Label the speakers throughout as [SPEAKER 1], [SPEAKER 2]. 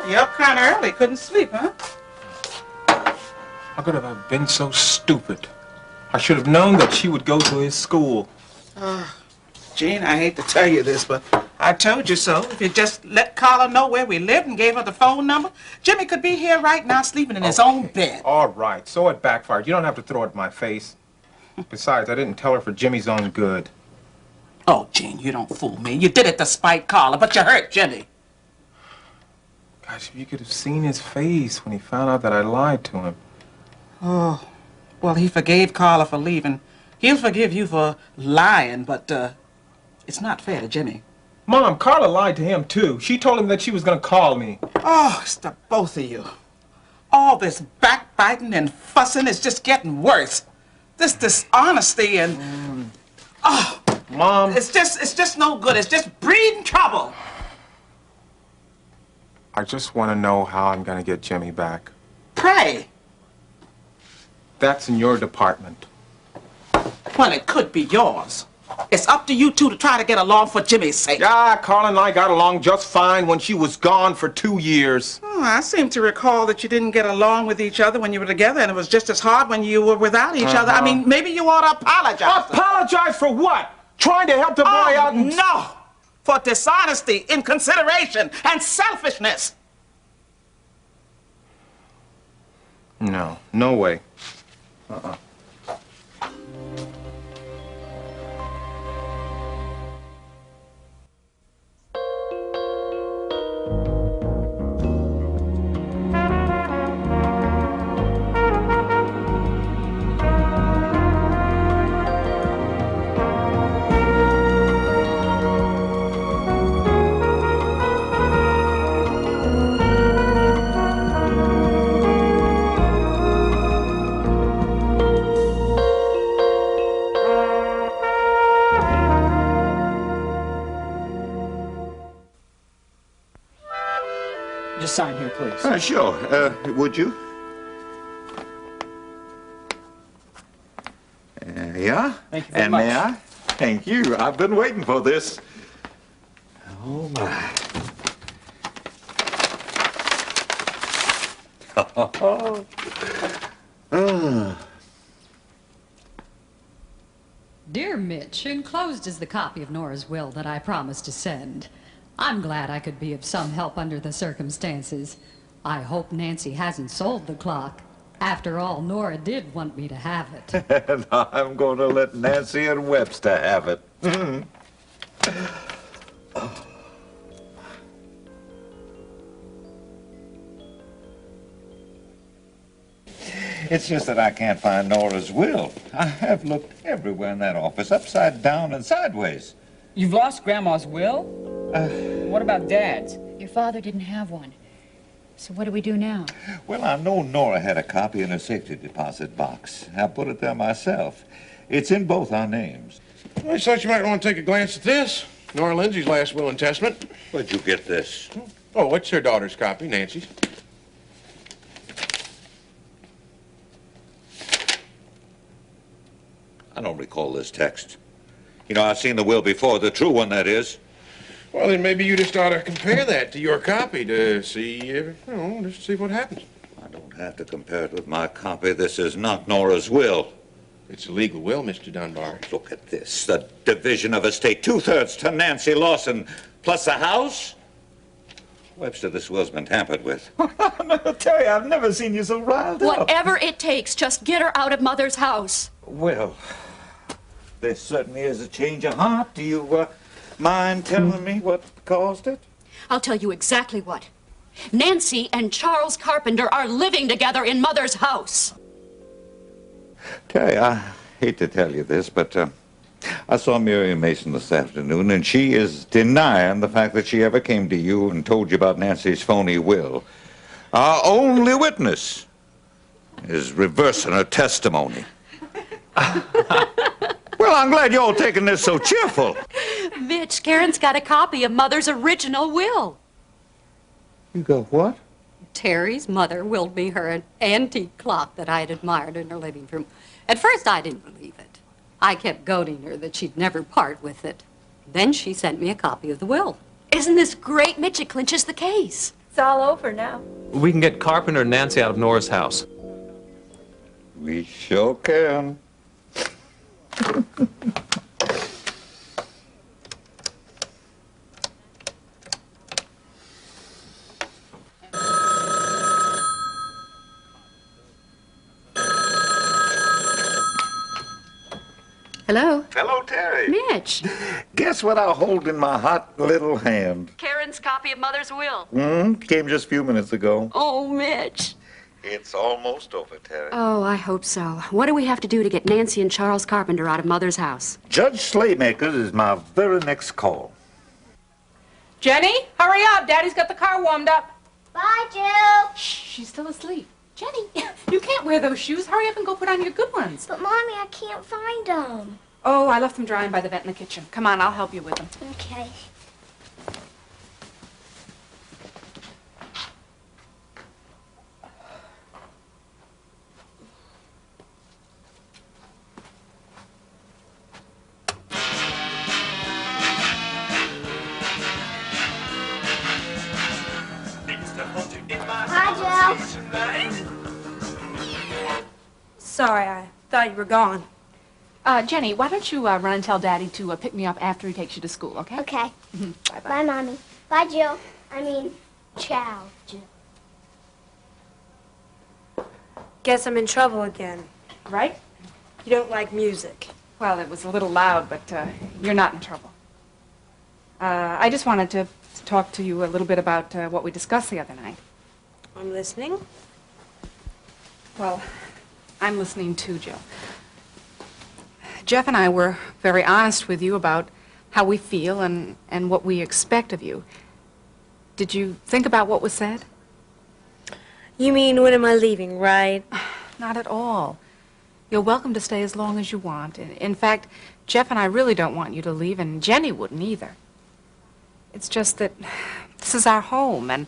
[SPEAKER 1] You up kind of early. Couldn't sleep, huh?
[SPEAKER 2] How could have I been so stupid? I should have known that she would go to his school.
[SPEAKER 1] Gene, I hate to tell you this, but I told you so. If you just let Carla know where we lived and gave her the phone number, Jimmy could be here right now sleeping in his own bed.
[SPEAKER 2] All right, so it backfired. You don't have to throw it in my face. Besides, I didn't tell her for Jimmy's own good.
[SPEAKER 1] Oh, Gene, you don't fool me. You did it to spite Carla, but you hurt Jimmy.
[SPEAKER 2] Gosh, if you could have seen his face when he found out that I lied to him.
[SPEAKER 1] Oh, well, he forgave Carla for leaving. He'll forgive you for lying, but, it's not fair to Jimmy.
[SPEAKER 2] Mom, Carla lied to him, too. She told him that she was going to call me.
[SPEAKER 1] Oh, it's the both of you. All this backbiting and fussing is just getting worse. This dishonesty and... Oh,
[SPEAKER 2] Mom.
[SPEAKER 1] It's just no good. It's just breeding trouble.
[SPEAKER 2] I just want to know how I'm going to get Jimmy back.
[SPEAKER 1] Pray.
[SPEAKER 2] That's in your department.
[SPEAKER 1] Well, it could be yours. It's up to you two to try to get along for Jimmy's sake.
[SPEAKER 2] Yeah, Carla and I got along just fine when she was gone for 2 years.
[SPEAKER 1] Oh, I seem to recall that you didn't get along with each other when you were together, and it was just as hard when you were without each other. I mean, maybe you ought to apologize.
[SPEAKER 2] Apologize for what? Trying to help the boy out and...
[SPEAKER 1] No! For dishonesty, inconsideration, and selfishness.
[SPEAKER 2] No, no way.
[SPEAKER 1] Just sign here, please.
[SPEAKER 3] Sure. Would you? Yeah?
[SPEAKER 1] Thank you very
[SPEAKER 3] and
[SPEAKER 1] much.
[SPEAKER 3] may I? Thank you. I've been waiting for this. Oh, my.
[SPEAKER 4] Dear Mitch, enclosed is the copy of Nora's will that I promised to send. I'm glad I could be of some help under the circumstances. I hope Nancy hasn't sold the clock. After all, Nora did want me to have it.
[SPEAKER 3] And I'm going to let Nancy and Webster have it. It's just that I can't find Nora's will. I have looked everywhere in that office, upside down and sideways.
[SPEAKER 5] You've lost Grandma's will? What about Dad's?
[SPEAKER 6] Your father didn't have one. So what do we do now?
[SPEAKER 3] Well, I know Nora had a copy in her safety deposit box. I put it there myself. It's in both our names.
[SPEAKER 7] I thought you might want to take a glance at this. Nora Lindsay's last will and testament.
[SPEAKER 3] Where'd you get this?
[SPEAKER 7] Oh, it's her daughter's copy, Nancy's.
[SPEAKER 3] I don't recall this text. You know, I've seen the will before, the true one, that is.
[SPEAKER 7] Well, then maybe you just ought to compare that to your copy to see, just see what happens.
[SPEAKER 3] I don't have to compare it with my copy. This is not Nora's will.
[SPEAKER 7] It's a legal will, Mr. Dunbar.
[SPEAKER 3] Look at this. The division of estate. 2/3 to Nancy Lawson, plus the house. Webster, this will's been tampered with.
[SPEAKER 8] No, Terry, I've never seen you so riled up.
[SPEAKER 6] Whatever it takes, just get her out of Mother's house.
[SPEAKER 3] Well, there certainly is a change of heart. Do you mind telling me what caused it?
[SPEAKER 6] I'll tell you exactly what. Nancy and Charles Carpenter are living together in Mother's house.
[SPEAKER 3] Terry, I hate to tell you this, but I saw Miriam Mason this afternoon, and she is denying the fact that she ever came to you and told you about Nancy's phony will. Our only witness is reversing her testimony. Well, I'm glad you're all taking this so cheerful.
[SPEAKER 6] Mitch, Karen's got a copy of Mother's original will.
[SPEAKER 3] You got what?
[SPEAKER 4] Terry's mother willed me her an antique clock that I had admired in her living room. At first, I didn't believe it. I kept goading her that she'd never part with it. Then she sent me a copy of the will.
[SPEAKER 6] Isn't this great, Mitch? It clinches the case.
[SPEAKER 9] It's all over now.
[SPEAKER 10] We can get Carpenter and Nancy out of Nora's house.
[SPEAKER 3] We sure can.
[SPEAKER 6] Hello?
[SPEAKER 3] Hello, Terry.
[SPEAKER 6] Mitch.
[SPEAKER 3] Guess what I'll hold in my hot little hand?
[SPEAKER 6] Karen's copy of Mother's will.
[SPEAKER 3] Came just a few minutes ago.
[SPEAKER 6] Oh, Mitch.
[SPEAKER 3] It's almost over, Terry.
[SPEAKER 6] Oh, I hope so. What do we have to do to get Nancy and Charles Carpenter out of Mother's house?
[SPEAKER 3] Judge Slaymaker's is my very next call.
[SPEAKER 5] Jenny, hurry up. Daddy's got the car warmed up.
[SPEAKER 9] Bye, Jill.
[SPEAKER 5] Shh, she's still asleep. Jenny, you can't wear those shoes. Hurry up and go put on your good ones.
[SPEAKER 9] But, Mommy, I can't find them.
[SPEAKER 5] Oh, I left them drying by the vent in the kitchen. Come on, I'll help you with them.
[SPEAKER 9] Okay. Hi, Jill.
[SPEAKER 11] Sorry, I thought you were gone.
[SPEAKER 5] Jenny, why don't you run and tell Daddy to pick me up after he takes you to school, okay?
[SPEAKER 9] Okay.
[SPEAKER 5] Bye-bye.
[SPEAKER 9] Bye, Mommy. Bye, Jill. I mean, ciao, Jill.
[SPEAKER 11] Guess I'm in trouble again, right? You don't like music.
[SPEAKER 5] Well, it was a little loud, but you're not in trouble. I just wanted to talk to you a little bit about what we discussed the other night.
[SPEAKER 11] I'm listening.
[SPEAKER 5] Well, I'm listening too, Jill. Jeff and I were very honest with you about how we feel and what we expect of you. Did you think about what was said?
[SPEAKER 11] You mean, when am I leaving, right?
[SPEAKER 5] Not at all. You're welcome to stay as long as you want. In fact, Jeff and I really don't want you to leave, and Jenny wouldn't either. It's just that this is our home, and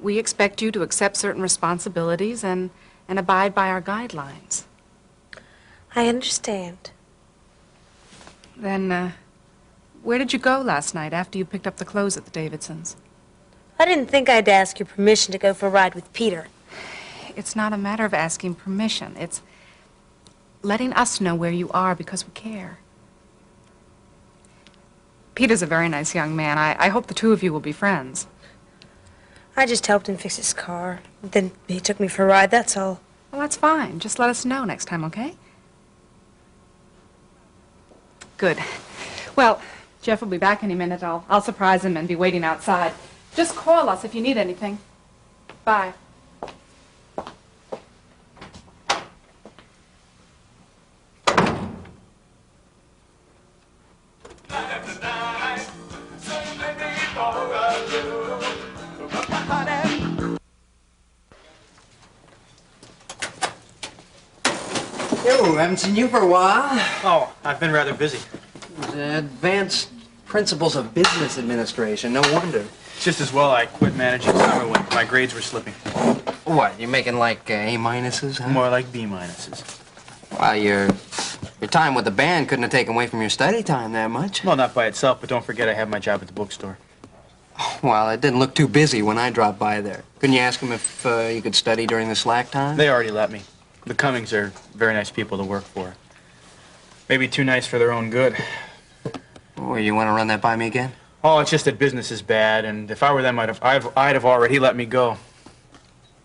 [SPEAKER 5] we expect you to accept certain responsibilities and abide by our guidelines.
[SPEAKER 11] I understand.
[SPEAKER 5] Then, where did you go last night after you picked up the clothes at the Davidsons?
[SPEAKER 11] I didn't think I'd ask your permission to go for a ride with Peter.
[SPEAKER 5] It's not a matter of asking permission. It's letting us know where you are because we care. Peter's a very nice young man. I hope the two of you will be friends.
[SPEAKER 11] I just helped him fix his car. Then he took me for a ride, that's all.
[SPEAKER 5] Well, that's fine. Just let us know next time, okay? Good. Well, Jeff will be back any minute. I'll surprise him and be waiting outside. Just call us if you need anything. Bye.
[SPEAKER 12] Yo, haven't seen you for a while.
[SPEAKER 13] Oh, I've been rather busy.
[SPEAKER 12] Advanced Principles of Business Administration, no wonder.
[SPEAKER 13] It's just as well I quit managing summer when my grades were slipping.
[SPEAKER 12] What, you're making like A minuses, huh?
[SPEAKER 13] More like B minuses.
[SPEAKER 12] Well, your time with the band couldn't have taken away from your study time that much.
[SPEAKER 13] Well, not by itself, but don't forget I have my job at the bookstore.
[SPEAKER 12] Well, it didn't look too busy when I dropped by there. Couldn't you ask them if you could study during the slack time?
[SPEAKER 13] They already let me. The Cummings are very nice people to work for. Maybe too nice for their own good.
[SPEAKER 12] Oh, you want to run that by me again?
[SPEAKER 13] Oh, it's just that business is bad, and if I were them, I'd have already let me go.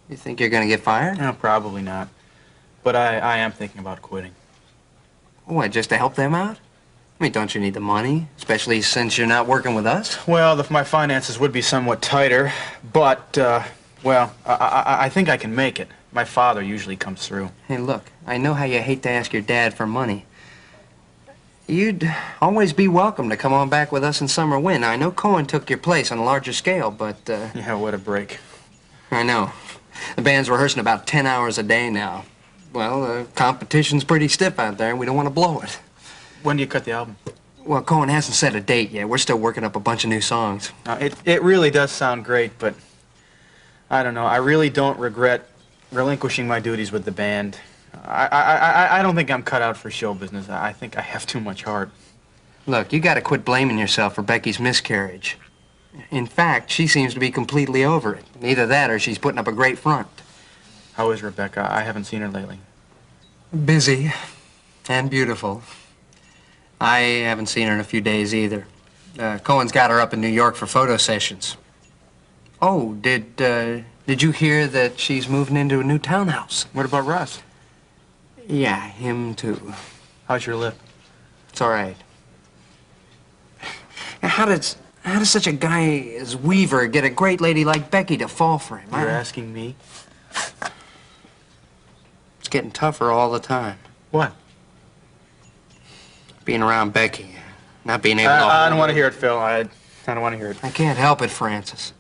[SPEAKER 12] You think you're going to get fired?
[SPEAKER 13] No, probably not. But I am thinking about quitting.
[SPEAKER 12] What, just to help them out? I mean, don't you need the money, especially since you're not working with us?
[SPEAKER 13] Well, my finances would be somewhat tighter, but, well, I think I can make it. My father usually comes through.
[SPEAKER 12] Hey, look, I know how you hate to ask your dad for money. You'd always be welcome to come on back with us in Summer Wind. I know Cohen took your place on a larger scale, but,
[SPEAKER 13] Yeah, what a break.
[SPEAKER 12] I know. The band's rehearsing about 10 hours a day now. Well, the competition's pretty stiff out there, and we don't want to blow it.
[SPEAKER 13] When do you cut the album?
[SPEAKER 12] Well, Cohen hasn't set a date yet. We're still working up a bunch of new songs.
[SPEAKER 13] It really does sound great, but I don't know. I really don't regret relinquishing my duties with the band. I don't think I'm cut out for show business. I think I have too much heart.
[SPEAKER 12] Look, you got to quit blaming yourself for Becky's miscarriage. In fact, she seems to be completely over it. Either that or she's putting up a great front.
[SPEAKER 13] How is Rebecca? I haven't seen her lately.
[SPEAKER 12] Busy and beautiful. I haven't seen her in a few days either. Cohen's got her up in New York for photo sessions. Oh, did you hear that she's moving into a new townhouse?
[SPEAKER 13] What about Russ?
[SPEAKER 12] Yeah, him too.
[SPEAKER 13] How's your lip?
[SPEAKER 12] It's all right. How does such a guy as Weaver get a great lady like Becky to fall for him?
[SPEAKER 13] You're asking me?
[SPEAKER 12] It's getting tougher all the time.
[SPEAKER 13] What?
[SPEAKER 12] Being around Becky, not being able to...
[SPEAKER 13] I don't want to hear it, Phil. I don't want to hear it.
[SPEAKER 12] I can't help it, Francis.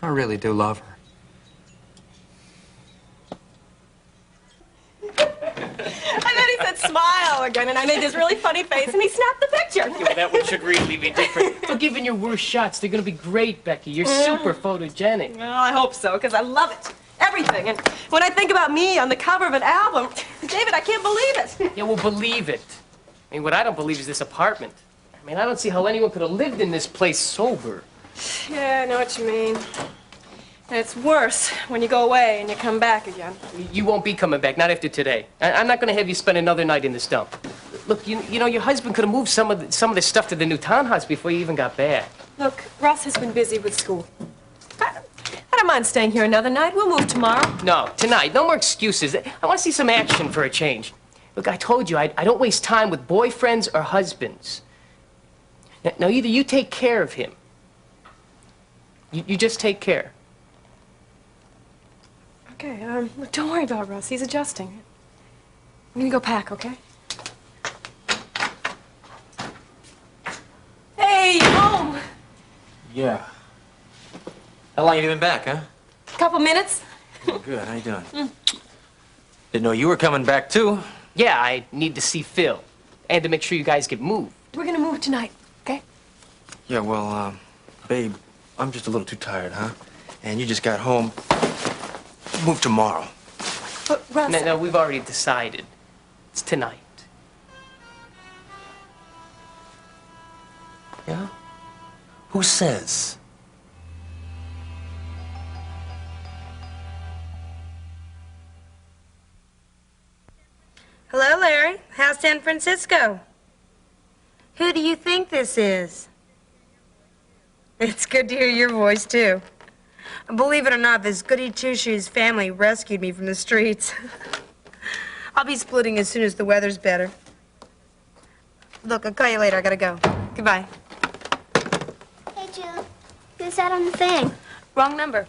[SPEAKER 12] I really do love her.
[SPEAKER 11] And then he said smile again, and I made this really funny face, and he snapped the picture.
[SPEAKER 14] Yeah, that one should really be different. But given your worst shots, they're gonna be great, Becky. You're super photogenic.
[SPEAKER 11] Well, I hope so, because I love it. Everything. And when I think about me on the cover of an album, David, I can't believe it.
[SPEAKER 14] Yeah, well, believe it. I mean, what I don't believe is this apartment. I mean, I don't see how anyone could have lived in this place sober.
[SPEAKER 11] Yeah, I know what you mean. And it's worse when you go away and you come back again.
[SPEAKER 14] You won't be coming back, not after today. I'm not gonna have you spend another night in this dump. Look, you know, your husband could have moved some of the stuff to the new townhouse before you even got back.
[SPEAKER 11] Look, Ross has been busy with school. I don't mind staying here another night. We'll move tomorrow.
[SPEAKER 14] No, tonight. No more excuses. I want to see some action for a change. Look, I told you, I don't waste time with boyfriends or husbands. Now, either you take care of him. You just take care.
[SPEAKER 11] Okay, look, don't worry about Russ. He's adjusting. I'm gonna go pack, okay? Hey, you home?
[SPEAKER 15] Yeah. How long you been back, huh?
[SPEAKER 11] Couple minutes.
[SPEAKER 15] Good, how you doing? Didn't know you were coming back, too.
[SPEAKER 14] Yeah, I need to see Phil. And to make sure you guys get moved.
[SPEAKER 11] We're gonna move tonight, okay?
[SPEAKER 15] Yeah, well, babe, I'm just a little too tired, huh? And you just got home. Move tomorrow.
[SPEAKER 11] But, Russ...
[SPEAKER 14] No, we've already decided. It's tonight.
[SPEAKER 15] Yeah? Who says?
[SPEAKER 11] Hello, Larry. How's San Francisco? Who do you think this is? It's good to hear your voice, too. Believe it or not, this goody two-shoes family rescued me from the streets. I'll be splitting as soon as the weather's better. Look, I'll call you later. I gotta go. Goodbye.
[SPEAKER 9] Hey, Jill. Who's that on the thing?
[SPEAKER 11] Wrong number.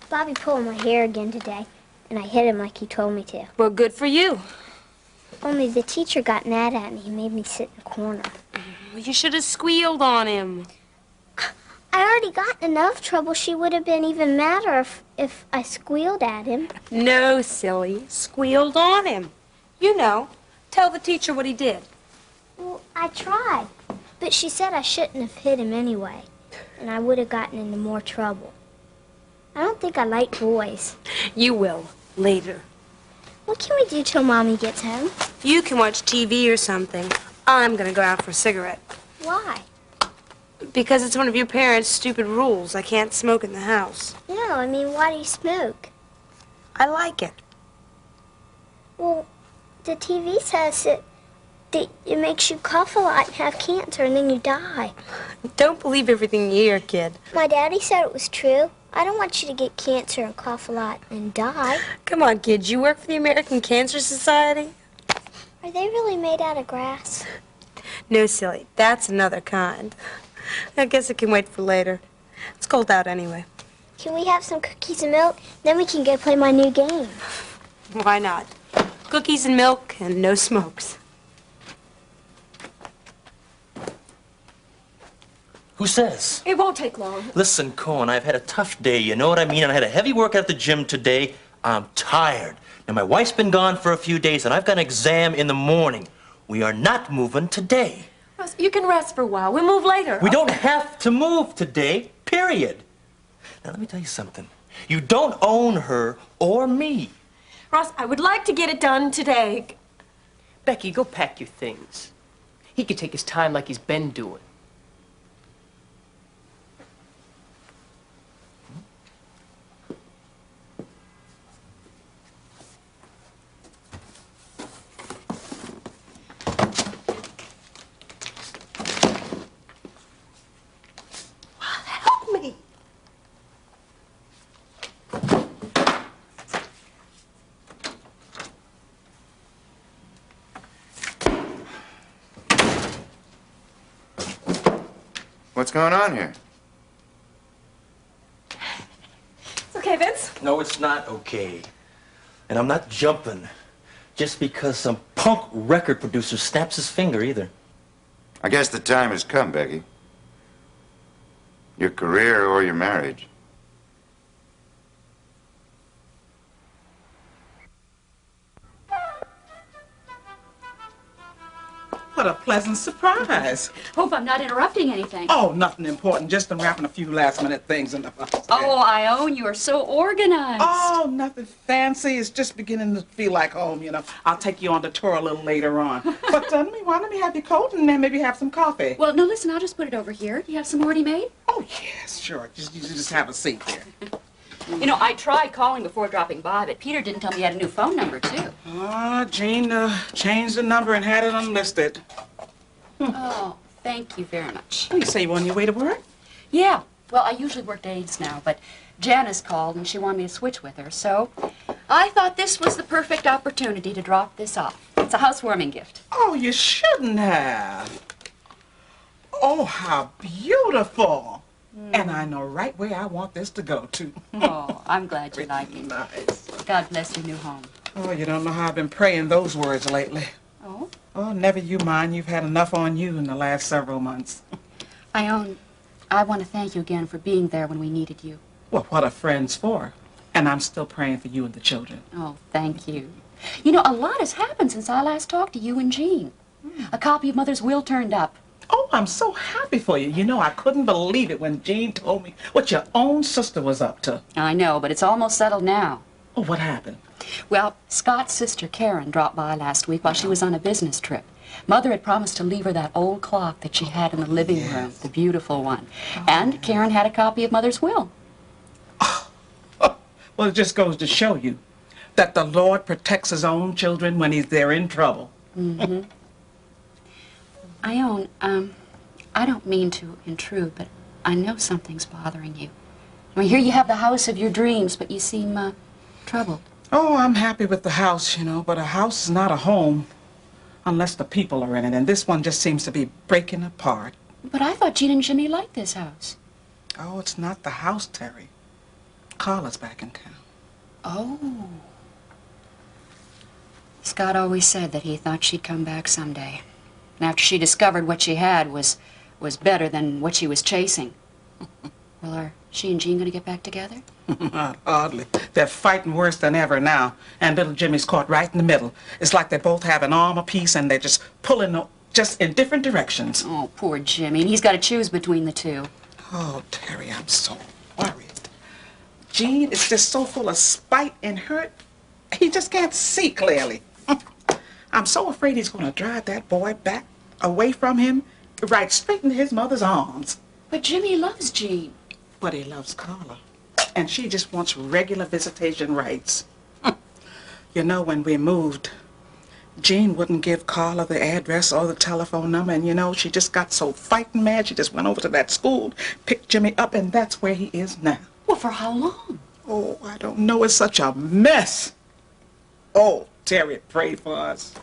[SPEAKER 9] Bobby pulled my hair again today, and I hit him like he told me to.
[SPEAKER 11] Well, good for you.
[SPEAKER 9] Only the teacher got mad at me and made me sit in the corner.
[SPEAKER 11] Well, you should have squealed on him.
[SPEAKER 9] I already got in enough trouble. She would have been even madder if I squealed at him.
[SPEAKER 11] No, silly. Squealed on him. You know. Tell the teacher what he did.
[SPEAKER 9] Well, I tried, but she said I shouldn't have hit him anyway, and I would have gotten into more trouble. I don't think I like boys.
[SPEAKER 11] You will. Later.
[SPEAKER 9] What can we do till Mommy gets home?
[SPEAKER 11] You can watch TV or something. I'm gonna go out for a cigarette.
[SPEAKER 9] Why?
[SPEAKER 11] Because it's one of your parents' stupid rules. I can't smoke in the house.
[SPEAKER 9] No, I mean, why do you smoke?
[SPEAKER 11] I like it.
[SPEAKER 9] Well, the TV says that it makes you cough a lot and have cancer and then you die.
[SPEAKER 11] Don't believe everything you hear, kid.
[SPEAKER 9] My daddy said it was true. I don't want you to get cancer and cough a lot and die.
[SPEAKER 11] Come on, kid. You work for the American Cancer Society?
[SPEAKER 9] Are they really made out of grass?
[SPEAKER 11] No, silly. That's another kind. I guess it can wait for later. It's cold out anyway.
[SPEAKER 9] Can we have some cookies and milk? Then we can go play my new game.
[SPEAKER 11] Why not? Cookies and milk and no smokes.
[SPEAKER 15] Who says?
[SPEAKER 11] It won't take long.
[SPEAKER 15] Listen, Cohen, I've had a tough day, you know what I mean? And I had a heavy workout at the gym today. I'm tired. Now, my wife's been gone for a few days, and I've got an exam in the morning. We are not moving today.
[SPEAKER 11] Ross, you can rest for a while. We'll move later.
[SPEAKER 15] We don't have to move today, period. Now, let me tell you something. You don't own her or me.
[SPEAKER 11] Ross, I would like to get it done today.
[SPEAKER 14] Becky, go pack your things. He could take his time like he's been doing.
[SPEAKER 7] What's going on here?
[SPEAKER 11] It's okay, Vince.
[SPEAKER 15] No, it's not okay. And I'm not jumping just because some punk record producer snaps his finger either.
[SPEAKER 7] I guess the time has come, Becky. Your career or your marriage.
[SPEAKER 1] What a pleasant surprise.
[SPEAKER 6] Hope I'm not interrupting anything.
[SPEAKER 1] Oh, nothing important. Just unwrapping a few last-minute things in the house.
[SPEAKER 6] Oh, Ione, you are so organized.
[SPEAKER 1] Oh, nothing fancy. It's just beginning to feel like home, you know. I'll take you on the tour a little later on. But meanwhile, let me have your coat and then maybe have some coffee.
[SPEAKER 6] Well, no, listen, I'll just put it over here. Do you have some already made?
[SPEAKER 1] Oh, yes, sure. You just have a seat there.
[SPEAKER 6] You know, I tried calling before dropping by, but Peter didn't tell me he had a new phone number, too.
[SPEAKER 1] Jean changed the number and had it unlisted.
[SPEAKER 6] Oh, thank you very much.
[SPEAKER 1] You say you on your way to work?
[SPEAKER 6] Yeah. Well, I usually work days now, but Janice called and she wanted me to switch with her, so I thought this was the perfect opportunity to drop this off. It's a housewarming gift.
[SPEAKER 1] Oh, you shouldn't have. Oh, how beautiful. And I know right where I want this to go to.
[SPEAKER 6] Oh, I'm glad you like it.
[SPEAKER 1] Nice.
[SPEAKER 6] God bless your new home.
[SPEAKER 1] Oh, you don't know how I've been praying those words lately.
[SPEAKER 6] Oh?
[SPEAKER 1] Oh, never you mind. You've had enough on you in the last several months.
[SPEAKER 6] Ione, I want to thank you again for being there when we needed you.
[SPEAKER 1] Well, what are friends for? And I'm still praying for you and the children.
[SPEAKER 6] Oh, thank you. You know, a lot has happened since I last talked to you and Jean. A copy of Mother's will turned up.
[SPEAKER 1] Oh, I'm so happy for you. You know, I couldn't believe it when Jean told me what your own sister was up to.
[SPEAKER 6] I know, but it's almost settled now.
[SPEAKER 1] Oh, what happened?
[SPEAKER 6] Well, Scott's sister Karen dropped by last week while she was on a business trip. Mother had promised to leave her that old clock that she had in the living room, the beautiful one. And Karen had a copy of Mother's will.
[SPEAKER 1] Well, it just goes to show you that the Lord protects his own children when they're in trouble.
[SPEAKER 6] Mm-hmm. Ione, I don't mean to intrude, but I know something's bothering you. I mean, here you have the house of your dreams, but you seem, troubled.
[SPEAKER 1] Oh, I'm happy with the house, you know, but a house is not a home unless the people are in it, and this one just seems to be breaking apart.
[SPEAKER 6] But I thought Jean and Jimmy liked this house.
[SPEAKER 1] Oh, it's not the house, Terry. Carla's back in town.
[SPEAKER 6] Oh. Scott always said that he thought she'd come back someday. And after she discovered what she had was better than what she was chasing. Well, are she and Jean going to get back together?
[SPEAKER 1] Hardly. They're fighting worse than ever now, and little Jimmy's caught right in the middle. It's like they both have an arm apiece, and they're just pulling just in different directions.
[SPEAKER 6] Oh, poor Jimmy. And he's got to choose between the two.
[SPEAKER 1] Oh, Terry, I'm so worried. Jean is just so full of spite and hurt, he just can't see clearly. I'm so afraid he's going to drive that boy back away from him, right straight into his mother's arms.
[SPEAKER 6] But Jimmy loves Jean.
[SPEAKER 1] But he loves Carla. And she just wants regular visitation rights. You know, when we moved, Jean wouldn't give Carla the address or the telephone number, and you know, she just got so fighting mad, she just went over to that school, picked Jimmy up, and that's where he is now.
[SPEAKER 6] Well, for how long?
[SPEAKER 1] Oh, I don't know. It's such a mess. Oh, Terry, pray for us.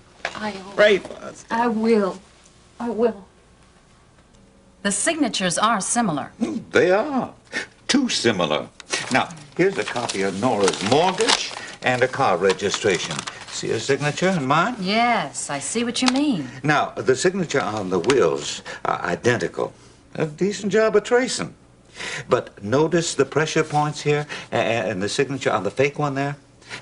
[SPEAKER 1] Pray for us.
[SPEAKER 6] I will. I will.
[SPEAKER 16] The signatures are similar.
[SPEAKER 3] They are. Too similar. Now, here's a copy of Nora's mortgage and a car registration. See her signature and mine?
[SPEAKER 16] Yes, I see what you mean.
[SPEAKER 3] Now, the signature on the wills are identical. A decent job of tracing. But notice the pressure points here and the signature on the fake one there?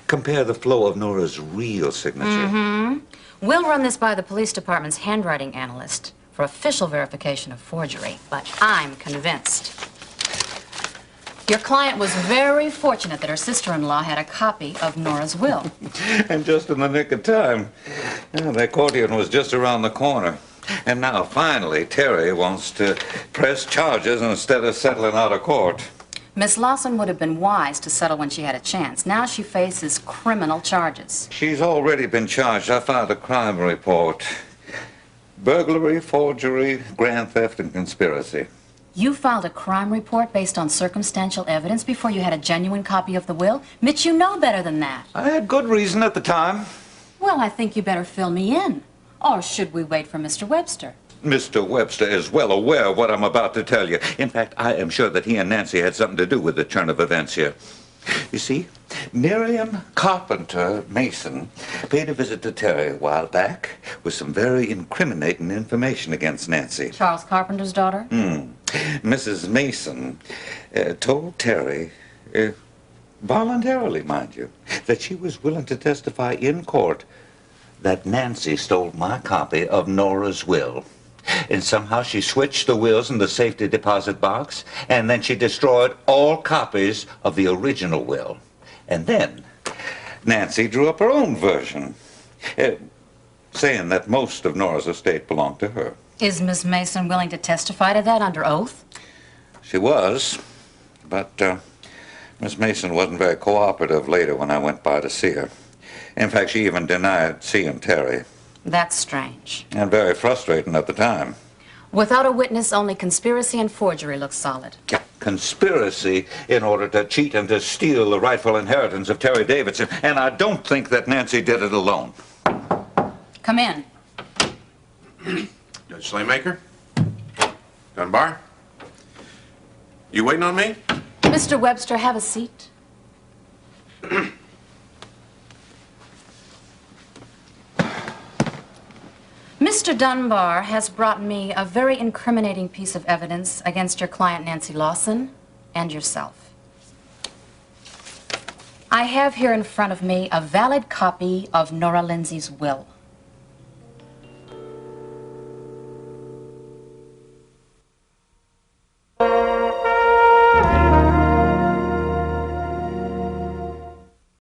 [SPEAKER 3] Compare the flow of Nora's real signature.
[SPEAKER 16] Mm-hmm. We'll run this by the police department's handwriting analyst for official verification of forgery, but I'm convinced. Your client was very fortunate that her sister-in-law had a copy of Nora's will.
[SPEAKER 3] And just in the nick of time. Yeah, that courtier was just around the corner. And now, finally, Terry wants to press charges instead of settling out of court.
[SPEAKER 16] Miss Lawson would have been wise to settle when she had a chance. Now she faces criminal charges.
[SPEAKER 3] She's already been charged. I filed a crime report. Burglary, forgery, grand theft, and conspiracy.
[SPEAKER 16] You filed a crime report based on circumstantial evidence before you had a genuine copy of the will? Mitch, you know better than that.
[SPEAKER 3] I had good reason at the time.
[SPEAKER 16] Well, I think you better fill me in. Or should we wait for Mr. Webster?
[SPEAKER 3] Mr. Webster is well aware of what I'm about to tell you. In fact, I am sure that he and Nancy had something to do with the turn of events here. You see, Miriam Carpenter Mason paid a visit to Terry a while back with some very incriminating information against Nancy.
[SPEAKER 16] Charles Carpenter's daughter?
[SPEAKER 3] Mrs. Mason told Terry, voluntarily, mind you, that she was willing to testify in court that Nancy stole my copy of Nora's will. And somehow she switched the wills in the safety deposit box, and then she destroyed all copies of the original will. And then Nancy drew up her own version, saying that most of Nora's estate belonged to her.
[SPEAKER 16] Is Miss Mason willing to testify to that under oath?
[SPEAKER 3] She was, but Miss Mason wasn't very cooperative later when I went by to see her. In fact, she even denied seeing Terry.
[SPEAKER 16] That's strange.
[SPEAKER 3] And very frustrating at the time.
[SPEAKER 16] Without a witness, only conspiracy and forgery looks solid.
[SPEAKER 3] Yeah, conspiracy in order to cheat and to steal the rightful inheritance of Terry Davidson. And I don't think that Nancy did it alone.
[SPEAKER 16] Come in.
[SPEAKER 7] Judge Slaymaker? Dunbar? You waiting on me?
[SPEAKER 16] Mr. Webster, have a seat. Mr. Dunbar has brought me a very incriminating piece of evidence against your client, Nancy Lawson, and yourself. I have here in front of me a valid copy of Nora Lindsay's will.